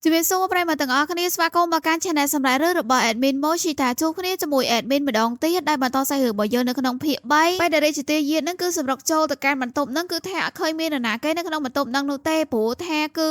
ជំរាបសួរប្រិយមិត្តទាំងអស់គ្នាស្វាគមន៍មកកាន់ Channel សម្រាប់រឿងរបស់ Admin Moshita ជួបគ្នាជាមួយ Admin ម្ដងទៀតដែលបន្តសាច់រឿងរបស់យើងនៅក្នុងភាគ3បែរដែលរាជទាយាទនឹងគឺសម្រុកចូលទៅកាន់បន្ទប់នឹងគឺថាអត់ឃើញមាននរណាគេនៅក្នុងបន្ទប់នឹងនោះទេព្រោះថាគឺ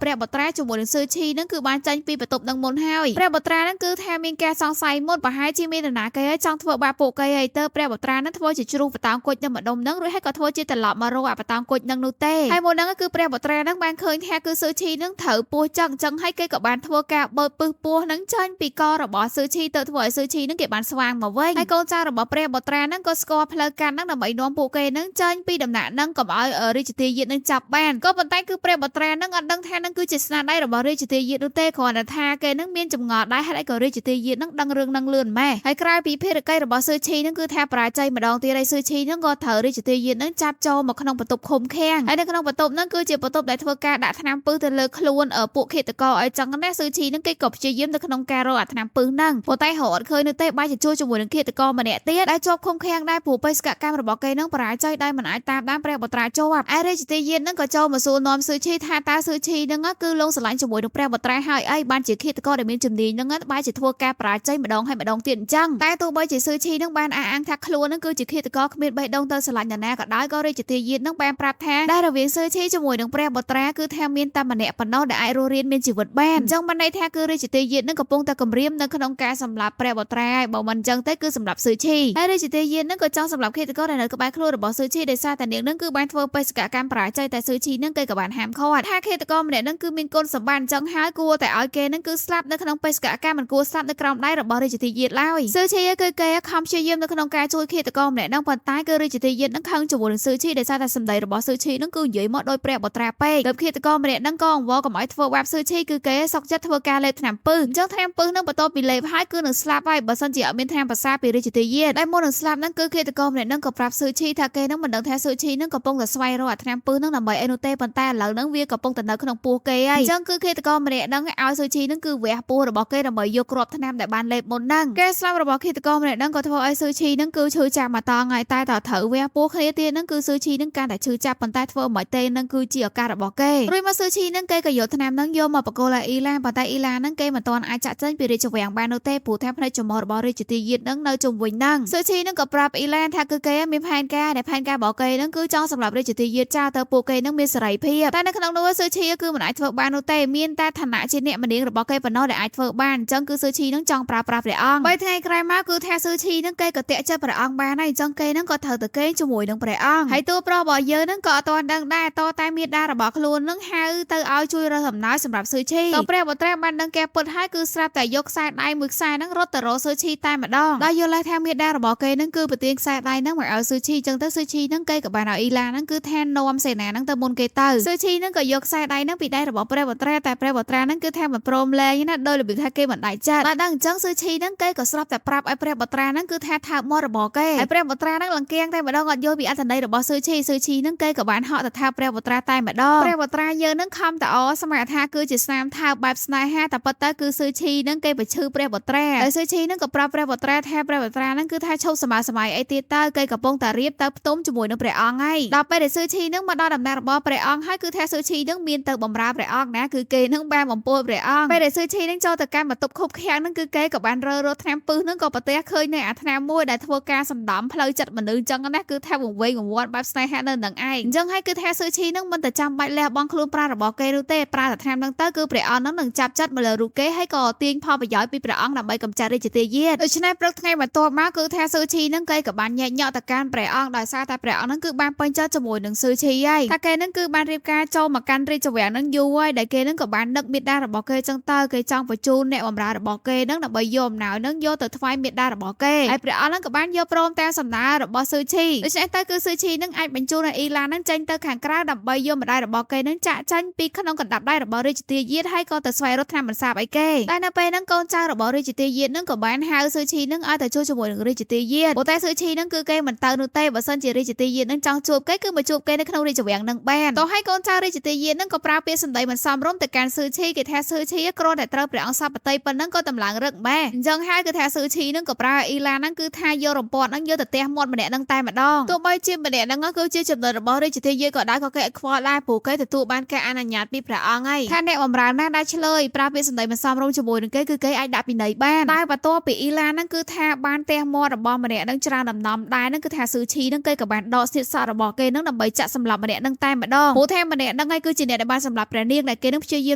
ព្រះបត្រាជាមួយនឹងសឺឈីនឹងគឺបានចាញ់ពីបន្ទប់នឹងមុនហើយព្រះបត្រានឹងគឺថាមានការសង្ស័យមុនប្រហែលជាមាននរណាគេចង់ធ្វើបាបពួកគេហើយទៅព្រះបត្រានឹងធ្វើជាជ្រុះបតោងគុជនឹងម្ដុំនឹងរួចហើយក៏ធ្វើជាត្រឡប់មករកអាបតោងគុជនឹងនោះទេហើយមុននឹងគឺព្រះបត្រានឹងបានឃើញថាគឺសឺឈីនឹងត្រូវពោះចឹងហើយគេក៏បានធ្វើការបើកពឹសពោះនឹងចាញ់ពីករបស់សឺឈីទៅធ្វើឲ្យសឺឈីនឹងគេបានស្វាងមកវិញហើយកូនចៅរបស់ព្រះបត្រានឹងក៏ស្គាល់ផ្លូវកាត់នឹងដើម្បីនាំពួកគេនឹងចាញ់ពីដំណាក់នឹងកុំឲ្យរាជទាយាទនឹងចាប់បានក៏ប៉ុន្តែគឺព្រះបត្រានឹងអត់ដឹងថានឹងគឺជាស្នាដៃរបស់រាជទាយាទនោះទេគ្រាន់តែថាគេនឹងមានចម្ងល់ដែរហើយក៏រាជទាយាទនឹងដឹងរឿងនឹងលឿនម៉េះហើយក្រោយពីភារកិច្ចរបស់សឺឈីនឹងគឺថាបរាជ័យម្ដងទៀតហើយសឺឈីនឹងក៏ត្រូវរាជទាយាទនឹងចាប់ចូលមកក្នុងបន្ទប់ឃុំឃាំងហើយនៅក្នុងបន្ទប់នឹងគឺជាបន្ទប់ដែលធ្វើការដាក់ថ្នាំពឹសទៅលើខ្លួនពួកឃាតករឲ្យចឹងណាសឺឈីនឹងគេក៏ព្យាយាមនៅក្នុងការរកអាថ្នាំពឹសហ្នឹងប៉ុន្តែរកអត់ឃើញនៅទេបាយជួជាមួយនឹងឃាតករម្នាក់ទៀតដែលជាប់ឃុំឃាំងដែរព្រោះបេសកកម្មរបស់គេនឹងបរាជ័យដោយមិនអាចតាមដានព្រះបត្រាជាប់ឯរាជទាយាទនឹងក៏ចូលមកសួរនាំសឺឈីថាតើសឺឈីនឹងគឺលងស្រឡាញ់ជាមួយនឹងព្រះបត្រាហើយអីបានជាឃាតករដែលមានជំនាញនឹងបាយជាធ្វើការបរាជ័យម្ដងហើយម្ដងទៀតអញ្ចឹងតែទោះបីជាសឺឈីនឹងបានអះអាងថាខ្លួននឹងគឺជាឃាតករគ្មានបេះដូងទៅស្រឡាញ់នរណាក៏ដោយក៏រាជទាយាទនឹងបានប្រាប់ថាដែលរវាងសឺឈីជាមួយនឹងព្រះបត្រាគឺថាមានតែម្នាក់ប៉ុណ្ណោះដែលអាចរស់រានមានជីវិតបានអញ្ចឹងបានន័យថាគឺរាជទាយាទនឹងកំពុងតែគម្រាមនៅក្នុងការសម្លាប់ព្រះបត្រាហើយបើមិនអញ្ចឹងទេគឺសម្លាប់សឺឈីហើយរាជទាយាទនឹងក៏ចង់សម្លាប់ឃាតករដែលនៅក្បែរខ្លួនរបស់សឺឈីដោយសារតែនាងនឹងគឺបានធ្វើបេសកកម្មបរាជ័យតែសឺឈីនឹងគេក៏បានហាមឃាត់ថាឃាតករម្នាក់នឹងគឺមានគុណសម្បត្តិអញ្ចឹងហើយគួរតែឲ្យគេនឹងគឺស្លាប់នៅក្នុងបេសកកម្មមិនគួរស្លាប់នៅក្រោមដៃរបស់រាជទាយាទឡើយសឺឈីគឺគេខំព្យាយាមនៅក្នុងការជួយឃាតករម្នាក់នឹងប៉ុន្តែគឺរាជទាយាទនឹងខឹងជាមួយនឹងសឺឈីដោយសារតែសម្ដីរបស់សឺឈីនឹងគឺនិយាយមកដោយព្រះបត្រាពេកទើបឃាតករម្នាក់នឹងក៏អង្វរកុំឲ្យធ្វើបាបសឺឈីគឺគេសុកចិត្តធ្វើការលេបថ្នាំពឹសអញ្ចឹងថ្នាំពឹសនឹងបន្ទាប់ពីលេបហើយគឺនឹងស្លាប់ហើយបើសិនជាអត់មានថ្នាំប្រសាពីរាជទាយាទដែលមុននឹងស្លាប់នឹងគឺឃាតករម្នាក់នឹងក៏ប្រាប់សឺឈីថាគេនឹងមិនដឹងថាសឺឈីនឹងកំពុងតែស្វែងរកអាថ្នាំពឹសនឹងដើម្បីអីនោះទេប៉ុន្តែឥឡូវនឹងវាកំពុងតែនៅក្នុងពោះគេហើយអញ្ចឹងគឺឃាតករម្នាក់នឹងឲ្យសឺឈីនឹងគឺវះពោះរបស់គេដើម្បីយកគ្រាប់ថ្នាំដែលបានលេបមុននឹងការស្លាប់របស់ឃាតករម្នាក់នឹងក៏ធ្វើឲ្យសឺឈីនឹងគឺឈឺចាប់មកតងហើយតែតើត្រូវវះពោះគ្នាទៀតនឹងគឺសឺឈីនឹងកាន់តែឈឺចាប់ប៉ុន្តែធ្វើមិនទេនឹងគឺជាឱកាសរបស់គេរួចមកសឺឈីនឹងគេក៏យកថ្នាំនឹងយកមកបកគោលឲ្យអ៊ីឡាប៉ុន្តែអ៊ីឡានឹងគេមិនទាន់អាចចាក់ចេញពីរាជវាំងបាននោះទេព្រោះថាផ្នែកចំហរបស់រាជទាយាទនឹងនៅជុំវិញនឹងសឺឈីនឹងក៏ប្រាប់អ៊ីឡាថាគឺគេមានផែនការដែលផែនការរបស់គេនឹងគឺចង់សម្រាប់រាជទាយាទចាទៅពួកគេនឹងមានសេរីភាពតែនៅក្នុងនោះសឺឈីគឺមិនអាចធ្វើបាននោះទេមានតែឋានៈជាអ្នកម្នាងរបស់គេប៉ុណ្ណោះដែលអាចធ្វើបានអញ្ចឹងគឺសឺឈីនឹងចង់ប្រើប្រាស់ព្រះអង្គ3ថ្ងៃក្រោយមកគឺថាសឺឈីនឹងគេក៏តាក់ចិត្តព្រះអង្គបានហើយអញ្ចឹងគេនឹងក៏ត្រូវទៅគេជាមួយនឹងព្រះអង្គហើយតួប្រុសរបស់យើងនឹងក៏អត់ទាន់ដឹងដែរតតែមេដារបស់ខ្លួននឹងហៅទៅឲ្យជួយរើសអំណោយសម្រាប់សឺឈីតព្រះបត្រាបានដឹងគេពុតហើយគឺស្រាប់តែយកខ្សែដៃមួយខ្សែនឹងរត់ទៅរកសឺឈីតែម្ដងដោយយល់ថាមេដារបស់គេនឹងគឺប្រទានខ្សែដៃនឹងមកឲ្យសឺឈីអញ្ចឹងទៅសឺឈីនឹងគេក៏បានឲ្យអ៊ីឡានឹងគឺថានាំសេនានឹងទៅមុនគេទៅសឺឈីនឹងក៏យកខ្សែដៃនឹងពីដៃរបស់ព្រះបត្រាតែព្រះបត្រានឹងគឺថាមិនព្រមលែងណាដោយរបៀបថាគេមិនដៃចិត្តដល់ដឹងអញ្ចឹងសឺឈីនឹងគេក៏ស្រាប់តែប្រាប់ឲ្យព្រះបត្រានឹងគឺថាថើបមាត់របស់គេហើយព្រះបត្រានឹងលង្កៀងតែម្ដងអត់យល់ពីអត្ថន័យរបស់សឺឈីនឹងគេក៏បានហក់ទៅថាព្រះបត្រាតែម្ដងព្រះបត្រាយើងនឹងខំតអសម័យថាគឺជាស្នាមថើបបែបស្នេហាតែប៉ុន្តែគឺសឺឈីនឹងគេបឈឺព្រះបត្រាហើយសឺឈីនឹងក៏ប្រាប់ព្រះបត្រាថាព្រះបត្រានឹងគឺថាឈប់សម័យអីទៀតទៅគេកំពុងតែរៀបទៅផ្ទុំជាមួយនឹងព្រះអង្គហើយដល់ពេលដែលសឺឈីនឹងមកដល់ដំណើររបស់ព្រះអង្គហើយគឺថាសឺឈីនឹងមានទៅបម្រើព្រះអង្គណាគឺគេនឹងបានបំពោលព្រះអង្គពេលដែលសឺឈីនឹងចូលទៅកាន់បន្ទប់ខុបឃាំងនឹងគឺគេក៏បានរើរកថ្នាំពឹសនឹងក៏ប្រទះឃើញនៅអាថ្នាំមួយដែលធ្វើការសម្ដំផ្លូវចិត្តមនុស្សអញ្ចឹងណាគឺថាវង្វេងវង្វាន់បែបស្នេហានៅនឹងឯងអញ្ចឹងហើយគឺថាសឺឈីនឹងមិនតែចាំបាច់លះបង់ខ្លួនប្រាណរបស់គេនោះទេប្រើតែថ្នាំនឹងទៅគឺព្រះអង្គនឹងចាប់ចិត្តមកលើរូបគេហើយក៏ទាញផលប្រយោជន៍ពីព្រះអង្គដើម្បីកម្ចាត់រាជទាយាទដូច្នេះព្រឹកថ្ងៃបន្ទាប់មកគឺថាសឺឈីនឹងគេក៏បានញែកញក់ទៅកាន់ព្រះអង្គដោយសារតែព្រះអង្គនឹងគឺបានពេញចិត្តជាមួយនឹងសឺឈីហើយថាគេនឹងគឺបានរៀបការចូលមកកាន់រាជវាំងនឹងយូរហើយដែលគេនឹងក៏បាននឹកមេដារបស់គេចឹងទៅគេចង់បញ្ជូនអ្នកបម្រើរបស់គេនឹងដើម្បីយកអំណោយនឹងយកទៅថ្វាយមេដារបស់គេហើយព្រះអង្គនឹងក៏បានយកព្រមតាមសំណើរបស់សឺឈីដូច្នេះទៅគឺសឺឈីនឹងអាចបញ្ជូនឲ្យអ៊ីឡានឹងចេញទៅខាងក្រៅដើម្បីយកម្ដាយរបស់គេនឹងចាក់ចាញ់ពីក្នុងកណ្ដាប់ដៃរបស់រាជទាយាទហើយក៏ទៅស្វែងរកថ្នាំបន្សាបអីគេតែនៅពេលហ្នឹងកូនចៅរបស់រាជទាយាទនឹងក៏បានហៅសឺឈីនឹងឲ្យទៅជួបជាមួយនឹងរាជទាយាទប៉ុន្តែសឺឈីនឹងគឺគេមិនទៅនោះទេបើសិនជារាជទាយាទនឹងចង់ជួបគេគឺមកជួបគេនៅក្នុងរាជវាំងនឹងបានតោះហើយកូនចៅរាជទាយាទនឹងក៏ប្រើពាក្យសម្ដីមិនសមរម្យទៅកាន់សឺឈីគេថាសឺឈីគ្រាន់តែត្រូវព្រះអង្គសពតិប៉ុណ្ណឹងក៏តម្លើងរឹកម៉ែអញ្ចឹងហើយគឺថាសឺឈីនឹងក៏ប្រើអ៊ីឡានឹងគឺថាយករំពាត់នឹងយកទៅទះមាត់ម្នាក់នឹងតែម្ដងទោះបីជាម្នាក់នឹងគឺជាចំណុចរបស់រាជទាយាទក៏ដោយក៏គេអត់ខ្វល់ដែរព្រោះគេទទួលបានការអនុញ្ញាតពីព្រះអង្គហើយថាអ្នកបម្រើ រើណាស់ដែលឆ្លើយប្រើពាក្យសម្ដីមិនសមរម្យជាមួយនឹងគេគឺគេអាចដាក់ពិន័យបានតែបន្ទាប់ពីអ៊ីឡានហ្នឹងគឺថាបានទះមាត់របស់ម្នាក់ហ្នឹងច្រើនដំណំដែរហ្នឹងគឺថាស៊ឺឈីហ្នឹងគេក៏បានដកស្នៀតសក់របស់គេហ្នឹងដើម្បីចាក់សម្លាប់ម្នាក់ហ្នឹងតែម្ដងព្រោះថាម្នាក់ហ្នឹងហើយគឺជាអ្នកដែលបានសម្លាប់ព្រះនាងដែលគេនឹងព្យាយា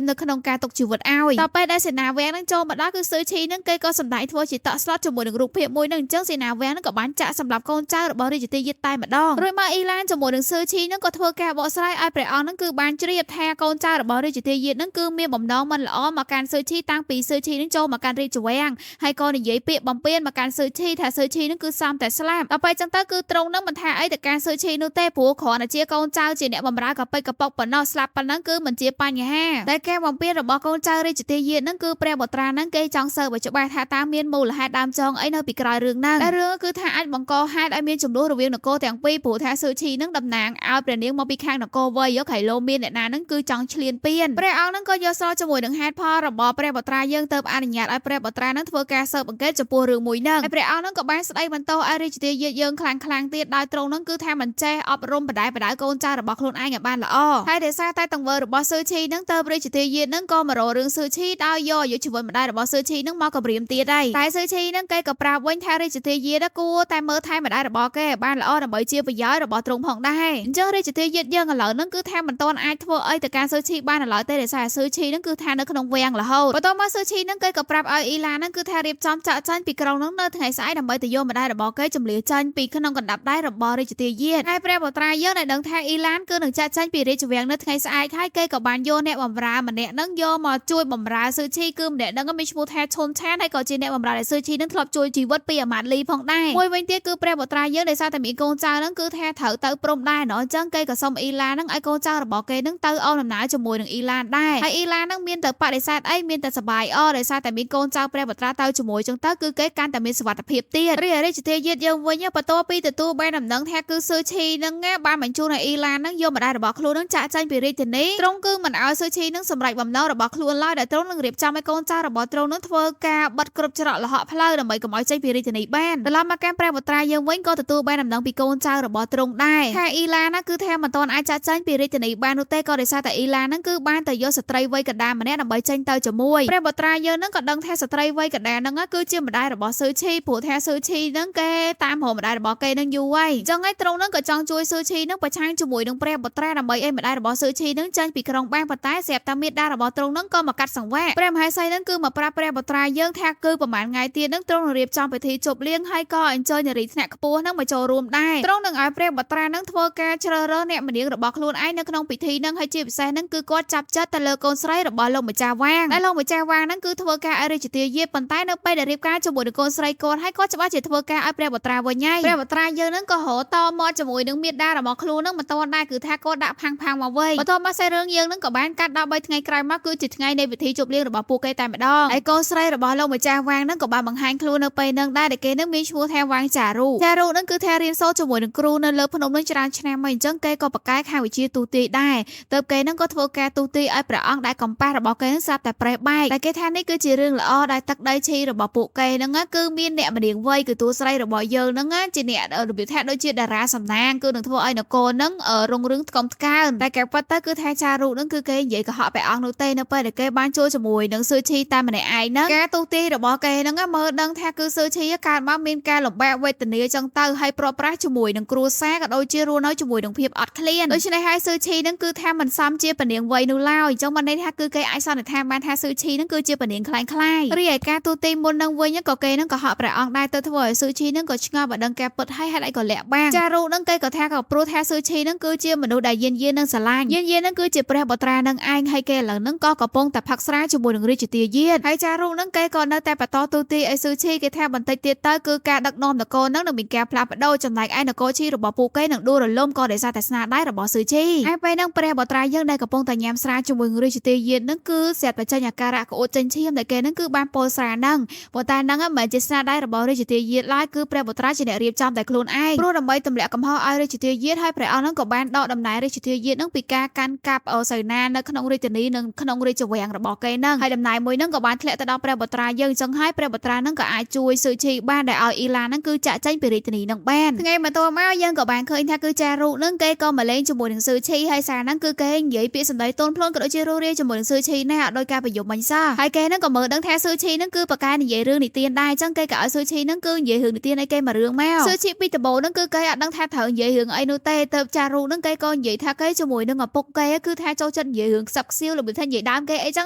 មនៅក្នុងការទុកជីវិតឲ្យដល់ពេលដែលសេនាវាំងហ្នឹងចូលមកដល់គឺស៊ឺឈីហ្នឹងគេក៏សម្ដែងធ្វើជាតក់ស្លុតជាមួយនឹងរូបភាពមួយហ្នឹងអញ្ចឹងសេនាវាំងហ្នឹងក៏បានចាក់សម្លាប់កូនចៅរបស់រាជទាយាទតែម្ដងរួចមកអ៊ីឡានជាមួយនឹងស៊ឺឈីហ្នឹងក៏ធ្វើការបកស្រាយឲ្យព្រះអង្គហ្នឹងគឺបានជ្រាបថាកូនចៅរបស់រាជទាយាទហ្នឹងគឺមានបំណងមិនល្អមកកាន់ស៊ឺឈីតាំងពីស៊ឺឈីហ្នឹងចូលមកកាន់រាជវាំងហើយក៏និយាយពាក្យបំពេញមកកាន់ស៊ឺឈីថាស៊ឺឈីហ្នឹងគឺសមតែស្លាប់ដល់ពេលចឹងទៅគឺត្រង់ហ្នឹងមិនថាអីទៅការស៊ឺឈីនោះទេព្រោះគ្រាន់តែជាកូនចៅជាអ្នកបម្រើកប៉ិចកប៉ុកប៉ុណ្ណោះស្លាប់ប៉ុណ្ណឹងគឺមិនជាបញ្ហាតែការបំពេញរបស់កូនចៅរាជទាយាទហ្នឹងគឺព្រះបុត្រាហ្នឹងគេចង់សើបឲ្យច្បាស់ថាតើមានមូលហេតុដើមចងអីនៅពីក្រោយរឿងហ្នឹងតែរឿងគឺថាអាចបង្កហេតុឲ្យមានចំនួនរវាងនគរទាំងពីរព្រោះថាស៊ឺឈីហ្នឹងតំណាងឲ្យព្រះនាងមកពីខាងនគរវ័យយកខៃឡូមានអ្នកណាហ្នឹងគឺចង់ឈ្លានពានព្រះអង្គហ្នឹងក៏យល់សល់ជាមួយនឹងហេតុផលរបស់ព្រះបុត្រាយើងទៅអនុញ្ញាតឲ្យព្រះបុត្រាហ្នឹងធ្វើការស៊ើបអង្កេតចំពោះរឿងមួយហ្នឹងហើយព្រះអង្គហ្នឹងក៏បានស្ដីបន្ទោសឲ្យរាជទាយាទយើងខ្លាំងទៀតដោយត្រង់ហ្នឹងគឺថាមិនចេះអប់រំបដិបដៅកូនចៅរបស់ខ្លួនឯងឲ្យបានល្អហើយដោយសារតែទង្វើរបស់ស៊ឺឈីហ្នឹងទៅរាជទាយាទហ្នឹងក៏មករករឿងស៊ឺឈីដោយយកយុជីវិតម្ដាយរបស់ស៊ឺឈីហ្នឹងមកគម្រាមទៀតដែរតែស៊ឺឈីហ្នឹងគេក៏ប្រាប់វិញថារាជទាយាទគួរតែមើលថែម្ដាយរបស់គេឲ្យបានល្អដើម្បីជាប្រយោជន៍របស់ទ្រង់ផងដែរអញ្ចឹងរាជទាយាទយើងឥឡូវហ្នឹងគឺថាមិនទាន់អាចធ្វើអីទៅការស៊ឺឈីបានឡើយទេដោយសារស៊ឺឈីហ្នឹងគឺថានៅក្នុងវាំងរហូតបន្ទាប់មកស៊ឺឈីហ្នឹងគេក៏ប្រាប់ឲ្យអ៊ីឡានហ្នឹងគឺថារៀបចំចាក់ចាញ់ពីក្រុងហ្នឹងនៅថ្ងៃស្អែកដើម្បីទៅយកម្ដាយរបស់គេចម្លៀសចាញ់ពីក្នុងកណ្ដាប់ដៃរបស់រាជទាយាទហើយព្រះបុត្រាយើងដែលដឹងថាអ៊ីឡានគឺនឹងចាក់ចាញ់ពីរាជវាំងនៅថ្ងៃស្អែកហើយគេក៏បានយកអ្នកបម្រើម្នាក់ហ្នឹងយកមកជួយបម្រើស៊ឺឈីគឺម្នាក់ហ្នឹងមានឈ្មោះថាឈុនឆានហើយក៏ជាអ្នកបម្រើដែលស៊ឺឈីហ្នឹងធ្លាប់ជួយជីវិតពីអាម៉ាត់លីផងដែរមួយវិញទៀតគឺព្រះបុត្រាយើងដោយសារតែមានកូនចៅហ្នឹងគឺថាត្រូវទៅព្រមដែរអញ្ចឹងគេក៏សុំអ៊ីឡានហ្នឹងឲ្យកូនចៅរបស់គេហ្នឹងទៅអោនដំណើរជាមួយនឹងអ៊ីឡានដែរហើយអ៊ីឡានហ្នឹងមានតែបដិសេធអីមានតែសប្បាយដោយសារតែមានកូនចៅព្រះបុត្រាទៅជាមួយចឹងទៅគឺគេកាន់តែមានសុវត្ថិភាពទៀតរាជទាយាទយើងវិញបន្ទាប់ពីទទួលបានដំណឹងថាគឺស៊ឺឈីហ្នឹងបានបញ្ជូនឲ្យអ៊ីឡានហ្នឹងយកម្ដាយរបស់ខ្លួនហ្នឹងចាក់ចាញ់ពីរាជធានីទ្រង់គឺមិនឲ្យស៊ឺឈីហ្នឹងសម្រេចបំណងរបស់ខ្លួនឡើយដែលទ្រង់នឹងរៀបចំឲ្យកូនចៅរបស់ទ្រង់ហ្នឹងធ្វើការបិទគ្រប់ច្រកល្ហកផ្លូវដើម្បីកុំឲ្យចេញពីរាជធានីបានត្រឡប់មកកាន់ព្រះបុត្រាយើងវិញក៏ទទួលបានដំណឹងពីកូនចៅរបស់ទ្រង់ដែរថាអ៊ីឡានណាគឺថាមិនទាន់អាចចាក់ចាញ់ពីរាជធានីបាននោះទេក៏ដោយសារតែអ៊ីឡានហ្នឹងគឺបានទៅយកស្ត្រីវ័យកណ្ដាលម្នាក់ដើម្បីចេញទៅជាមួយព្រះបុត្រាយើងហ្នឹងក៏ដឹងថាស្ត្រីវ័យកណ្ដាលហ្នឹងគឺជាម្ដាយរបស់ស៊ឺឈីព្រោះថាស៊ឺឈីហ្នឹងគេតាមរកម្ដាយរបស់គេហ្នឹងយូរហើយអញ្ចឹងហើយទ្រង់ហ្នឹងក៏ចង់ជួយស៊ឺឈីហ្នឹងប្រឆាំងជាមួយនឹងព្រះបុត្រាដើម្បីឲ្យម្ដាយរបស់ស៊ឺឈីហ្នឹងចេញពីក្រុងបានប៉ុន្តែស្រាប់តែមេដារបស់ទ្រង់ហ្នឹងក៏មកកាត់សង្វាក់ព្រះមហេសីហ្នឹងគឺមកប្រាប់ព្រះបុត្រាយើងថាគឺប្រហែលថ្ងៃទៀតហ្នឹងទ្រង់នឹងរៀបចំពិធីជប់លៀងហើយក៏អញ្ជើញនារីថ្នាក់ខ្ពស់ហ្នឹងមកចូលរួមដែរទ្រង់នឹងឲ្យព្រះបុត្រាហ្នឹងធ្វើការជ្រើសរើសអ្នកម្នាងរបស់ខ្លួនឯងនៅក្នុងពិធីហ្នឹងហើយជាពិសេសហ្នឹងគឺគាត់ចាប់ចិត្តទៅលើកូនស្រីរបស់លោកម្ចាស់វាងដែលលោកម្ចាស់វាងហ្នឹងគឺធ្វើការឲ្យរាជទាយាទប៉ុន្តែនៅពេលដែលរៀបការជាមួយនឹងកូនស្រីគាត់ហើយគាត់ច្បាស់ជាធ្វើការឲ្យព្រះបុត្រាវិញហើយព្រះបុត្រាយើងហ្នឹងក៏រហូតតមកជាមួយនឹងមេដារបស់ខ្លួនហ្នឹងមិនទាន់ដែរគឺថាគាត់ដាក់ផាំងមកវិញបន្ទាប់មកសាច់រឿងយើងហ្នឹងក៏បានកាត់ដល់3ថ្ងៃក្រោយមកគឺជាថ្ងៃនៃពិធីជប់លៀងរបស់ពួកគេតែម្ដងហើយកូនស្រីរបស់លោកម្ចាស់វាងហ្នឹងក៏បានបង្ហាញខ្លួននៅពេលហ្នឹងដែរដែលគេហ្នឹងមានឈ្មោះថាវាងចារូហ្នឹងគឺថារៀនសូត្រជាមួយនឹងគ្រូនៅលើភ្នំហ្នឹងច្រើនឆ្នាំហើយអញ្ចឹងគេក៏បកកែខាងវិជ្ជាទូទាយដែរទៅគេហ្នឹងក៏ធ្វើការទូទាយឲ្យព្រះអង្គដែលកំប៉ះរបស់គេហ្នឹងស្រាប់តែប្រេះបែកតែគេថានេះគឺជារឿងល្អដែលទឹកដីឈីរបស់ពួកគេហ្នឹងគឺមានអ្នកម្នាងវ័យគឺតួស្រីរបស់យើងហ្នឹងជាអ្នករបៀបថាដូចជាតារាសំណាងគឺនឹងធ្វើឲ្យនគរហ្នឹងរុងរឿងថ្កុំថ្កើងតែគេពិតទៅគឺថាចារូហ្នឹងគឺគេនិយាយកុហកព្រះអង្គនោះទេនៅពេលដែលគេបានជួលជាមួយនឹងស៊ឺឈីតែម្នាក់ឯងហ្នឹងការទូទាយរបស់គេហ្នឹងមើលដឹងថាគឺស៊ឺឈីកើតមកមានការលំបាកវេទនាចឹងទៅហើយប្រប្រាស់ជាមួយនឹងគ្រួសារក៏ដូចជារស់នៅជាមួយនឹងភាពអត់ឃ្លានដូច្នេះហើយស៊ឺឈីហ្នឹងគឺថាមិនសមជាពនាងវ័យនោះឡើយអញ្ចឹងបានន័យថាគឺគេអាចសន្និដ្ឋានបានថាស៊ឺឈីហ្នឹងគឺជាពនាងខ្លាំងខ្លាយរីឯការទូទាយមុនហ្នឹងវិញក៏គេហ្នឹងក៏ហក់ព្រះអង្គដែរទៅធ្វើឲ្យស៊ឺឈីហ្នឹងក៏ឆ្ងល់បើដឹងការពិតហើយហេតុអីក៏លាក់បាំងចារូហ្នឹងគេក៏ថាក៏ព្រោះថាស៊ឺឈីហ្នឹងគឺជាមនុស្សដែលយាននឹងស្រឡាញ់យានហ្នឹងគឺជាព្រះបុត្រានឹងឯងហើយគេឥឡូវហ្នឹងក៏កំពុងតែផឹកស្រាជាមួយនឹងរាជទាយាទហើយចារូហ្នឹងគេក៏នៅតែបន្តទូទាយឲ្យស៊ឺឈីគេថាបន្តិចទៀតទៅគឺការដឹកនាំនគរហ្នឹងនឹងមានការផ្លាស់ប្ដូរចំណែកឯនគរឈីរបស់ពួកគេនឹងដួលរលំក៏ដោយសារតែស្នាដៃរបស់ស៊ឺឈីហើយពេលហ្នឹងព្រះបុត្រាយើងដែលកំពុងតែញ៉ាំស្រាជាមួយនឹងរាជទាយាទហ្នឹងគឺស្រាប់តែចេញអាការៈក្អួតចេញឈាមដែលគេហ្នឹងគឺបានពោលស្រាហ្នឹងប៉ុន្តែហ្នឹងមិនមែនជាស្នាដៃរបស់រាជទាយាទឡើយគឺព្រះបុត្រាជាអ្នករៀបចំតែខ្លួនឯងព្រោះដើម្បីទម្លាក់កំហុសឲ្យរាជទាយាទហើយព្រះអង្គហ្នឹងក៏បានដកតំណែងរាជទាយាទហ្នឹងពីការកាន់កាប់សេនានៅក្នុងរាជធានីនិងក្នុងរាជវាំងរបស់គេហ្នឹងហើយតំណែងមួយហ្នឹងក៏បានធ្លាក់ទៅដល់ព្រះបុត្រាយើងចឹងហើយព្រះបុត្រាហ្នឹងក៏អាចជួយស៊ឺឈីបានដែលឲ្យអ៊ីឡានហ្នឹងគឺចាក់ចេញពីរាជធានីហ្នឹងបានថ្ងៃបន្ទាប់មកយើងក៏បានឃើញថាគឺចារូហ្នឹងគេក៏មកលេងជាមួយនឹងស៊ឺឈីហើយសារហ្នឹងគឺគេនិយាយពាក្យសម្ដីទន់ភ្លន់ក៏ដូចជារស់ គ្នាជាមួយនឹងស៊ឺឈីណាដោយការប្រយុទ្ធមិញសោះហើយគេហ្នឹងក៏មើលដឹងថាស៊ឺឈីហ្នឹងគឺប្រកែនិយាយរឿងនិទានដែរអញ្ចឹងគេក៏ឲ្យស៊ឺឈីហ្នឹងគឺនិយាយរឿងនិទានឲ្យគេមករឿងមកស៊ឺឈីពីដំបូងហ្នឹងគឺគេអត់ដឹងថាត្រូវនិយាយរឿងអីនោះទេទៅចារូហ្នឹងគេក៏និយាយថាគេជាមួយនឹងឪពុកគេគឺថាចូលចិត្តនិយាយរឿងខ្សឹបខ្សៀវរបៀបថានិយាយដើមគេអីចឹង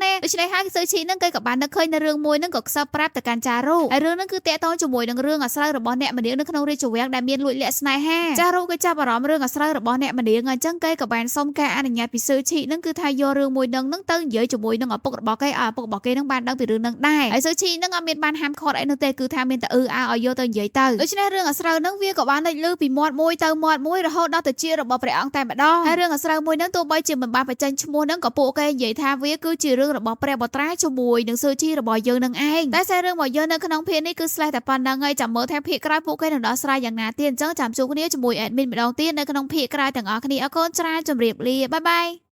ណាដូច្នេះហើយស៊ឺឈីហ្នឹងគេក៏បាននឹកឃើញនៅរឿងមួយហ្នឹងក៏ខ្សឹបប្រាប់ទៅកាន់ចារូហើយរឿងហ្នឹងគឺតាក់ទងជាមួយនឹងរឿងអាស្រូវរបស់អ្នកម្នាងនៅក្នុងរាជវាំងដែលមានលួចលាក់ស្នេហាចារូក៏ចាប់អារម្មណ៍រឿងអាស្រូវរបស់អ្នកម្នាងអញ្ចឹងគេក៏បានសុំការអនុញ្ញាតពីស៊ឺឈីហ្នឹងគឺថាយករឿងមួយហ្នឹងទៅនិយាយជាមួយនឹងឪពុករបស់គេឲ្យឪពុករបស់គេហ្នឹងបានដឹងពីរឿងហ្នឹងដែរហើយស៊ឺឈីហ្នឹងអត់មានបានហាមឃាត់អីនោះទេគឺថាមានតែឲ្យយកទៅនិយាយទៅដូច្នេះរឿងអាស្រូវហ្នឹងវាក៏បានលេចលឺពីមាត់មួយទៅមាត់មួយរហូតដល់ទៅជារបស់ព្រះអង្គតែម្ដងហើយរឿងអាស្រូវមួយហ្នឹងទោះបីជាមិនបានបញ្ចេញឈ្មោះហ្នឹងក៏ពួកគេនិយាយថាវាគឺជារឿងរបស់ព្រះបត្រាជាមួយនឹងស៊ឺឈីរបស់យើងនឹងឯងតែសាររឿងរបស់យើងនៅក្នុងភាគនេះគឺស្លេះតែប៉ុណ្្នឹងហើយចាំមើលថាភាគក្រោយពួកគេនឹងដោះស្រាយយ៉ាងណាទៀតអញ្ចឹងចាំជួបគ្នាជាមួយ admin ម្ដងទៀតនៅក្នុងភាគក្រោយទាំងអស់គ្នាអរគុណច្រើនជម្រាបលាបាយបាយ